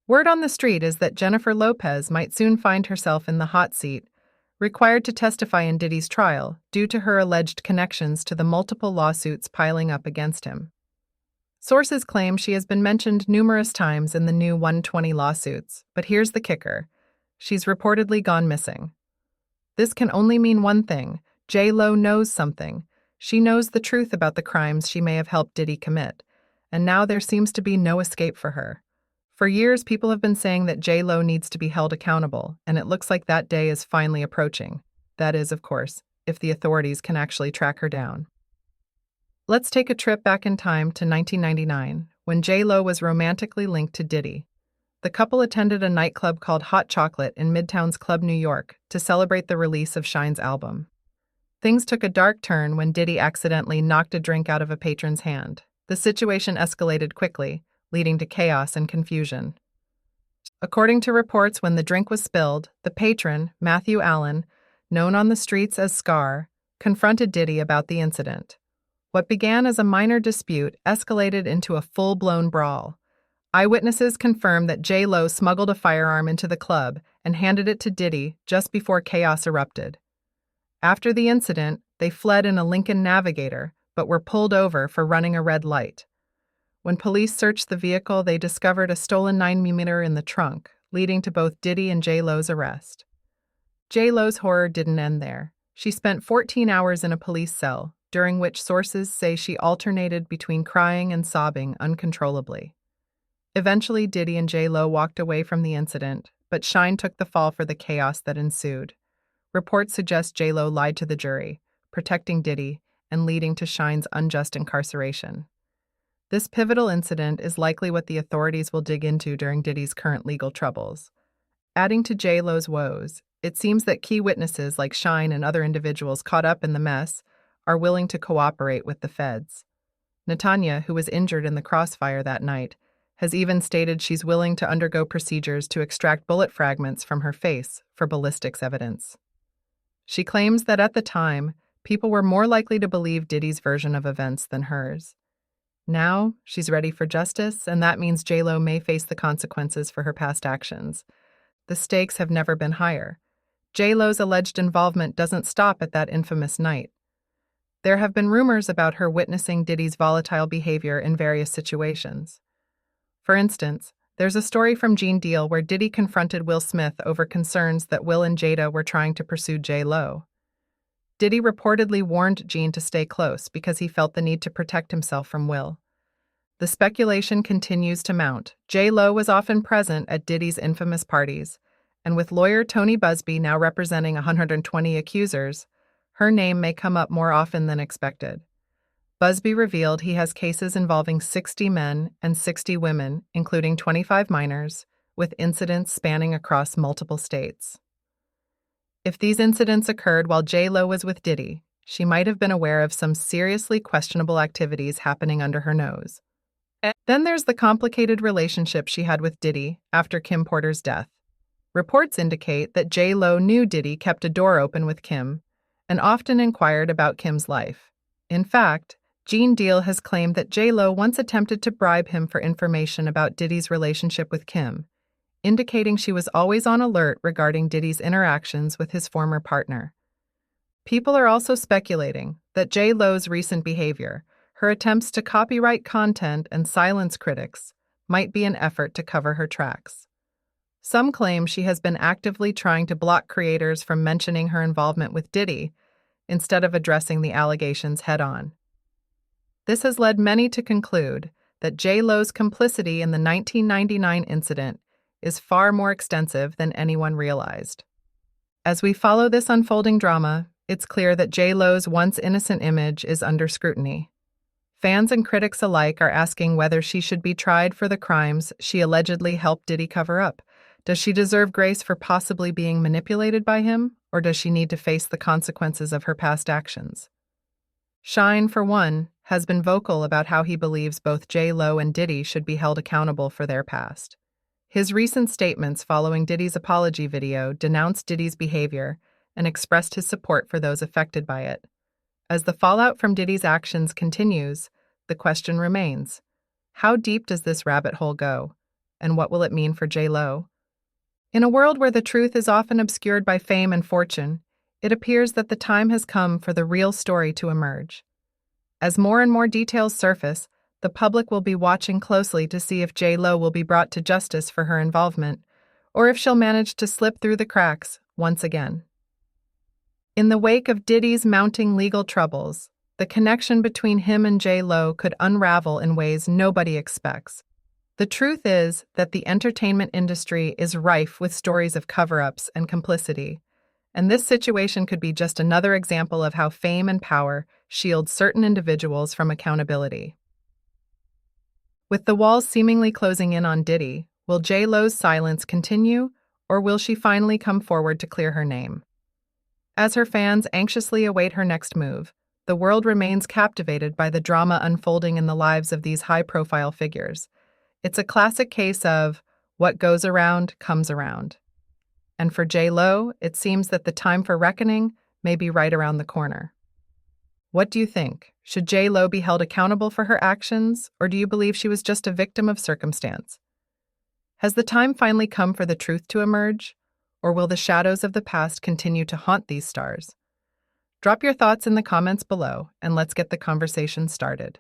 Word on the street is that Jennifer Lopez might soon find herself in the hot seat, required to testify in Diddy's trial due to her alleged connections to the multiple lawsuits piling up against him. Sources claim she has been mentioned numerous times in the new 120 lawsuits, but here's the kicker. She's reportedly gone missing. This can only mean one thing. J.Lo knows something. She knows the truth about the crimes she may have helped Diddy commit, and now there seems to be no escape for her. For years, people have been saying that J.Lo needs to be held accountable, and it looks like that day is finally approaching. That is, of course, if the authorities can actually track her down. Let's take a trip back in time to 1999, when J.Lo was romantically linked to Diddy. The couple attended a nightclub called Hot Chocolate in Midtown's Club New York to celebrate the release of Shine's album. Things took a dark turn when Diddy accidentally knocked a drink out of a patron's hand. The situation escalated quickly, leading to chaos and confusion. According to reports, when the drink was spilled, the patron, Matthew Allen, known on the streets as Scar, confronted Diddy about the incident. What began as a minor dispute escalated into a full-blown brawl. Eyewitnesses confirmed that J.Lo smuggled a firearm into the club and handed it to Diddy just before chaos erupted. After the incident, they fled in a Lincoln Navigator, but were pulled over for running a red light. When police searched the vehicle, they discovered a stolen 9mm in the trunk, leading to both Diddy and J.Lo's arrest. J.Lo's horror didn't end there. She spent 14 hours in a police cell, during which sources say she alternated between crying and sobbing uncontrollably. Eventually, Diddy and J.Lo walked away from the incident, but Shine took the fall for the chaos that ensued. Reports suggest J.Lo lied to the jury, protecting Diddy and leading to Shine's unjust incarceration. This pivotal incident is likely what the authorities will dig into during Diddy's current legal troubles. Adding to J.Lo's woes, it seems that key witnesses like Shine and other individuals caught up in the mess are willing to cooperate with the feds. Natanya, who was injured in the crossfire that night, has even stated she's willing to undergo procedures to extract bullet fragments from her face for ballistics evidence. She claims that at the time, people were more likely to believe Diddy's version of events than hers. Now, she's ready for justice, and that means J.Lo may face the consequences for her past actions. The stakes have never been higher. J.Lo's alleged involvement doesn't stop at that infamous night. There have been rumors about her witnessing Diddy's volatile behavior in various situations. For instance, there's a story from Gene Deal where Diddy confronted Will Smith over concerns that Will and Jada were trying to pursue J.Lo. Diddy reportedly warned Gene to stay close because he felt the need to protect himself from Will. The speculation continues to mount. J.Lo was often present at Diddy's infamous parties, and with lawyer Tony Busby now representing 120 accusers, her name may come up more often than expected. Busby revealed he has cases involving 60 men and 60 women, including 25 minors, with incidents spanning across multiple states. If these incidents occurred while J.Lo was with Diddy, she might have been aware of some seriously questionable activities happening under her nose. Then there's the complicated relationship she had with Diddy after Kim Porter's death. Reports indicate that J.Lo knew Diddy kept a door open with Kim and often inquired about Kim's life. In fact, Gene Deal has claimed that J.Lo once attempted to bribe him for information about Diddy's relationship with Kim, indicating she was always on alert regarding Diddy's interactions with his former partner. People are also speculating that J.Lo's recent behavior, her attempts to copyright content and silence critics, might be an effort to cover her tracks. Some claim she has been actively trying to block creators from mentioning her involvement with Diddy instead of addressing the allegations head-on. This has led many to conclude that J.Lo's complicity in the 1999 incident is far more extensive than anyone realized. As we follow this unfolding drama, it's clear that J.Lo's once innocent image is under scrutiny. Fans and critics alike are asking whether she should be tried for the crimes she allegedly helped Diddy cover up. Does she deserve grace for possibly being manipulated by him, or does she need to face the consequences of her past actions? Shine, for one, has been vocal about how he believes both J.Lo and Diddy should be held accountable for their past. His recent statements following Diddy's apology video denounced Diddy's behavior and expressed his support for those affected by it. As the fallout from Diddy's actions continues, the question remains: how deep does this rabbit hole go? And what will it mean for J.Lo? In a world where the truth is often obscured by fame and fortune, it appears that the time has come for the real story to emerge. As more and more details surface, the public will be watching closely to see if J.Lo will be brought to justice for her involvement, or if she'll manage to slip through the cracks once again. In the wake of Diddy's mounting legal troubles, the connection between him and J.Lo could unravel in ways nobody expects. The truth is that the entertainment industry is rife with stories of cover-ups and complicity, and this situation could be just another example of how fame and power shield certain individuals from accountability. With the walls seemingly closing in on Diddy, will J.Lo's silence continue, or will she finally come forward to clear her name? As her fans anxiously await her next move, the world remains captivated by the drama unfolding in the lives of these high-profile figures. It's a classic case of what goes around comes around. And for J.Lo, it seems that the time for reckoning may be right around the corner. What do you think? Should J.Lo be held accountable for her actions, or do you believe she was just a victim of circumstance? Has the time finally come for the truth to emerge, or will the shadows of the past continue to haunt these stars? Drop your thoughts in the comments below, and let's get the conversation started.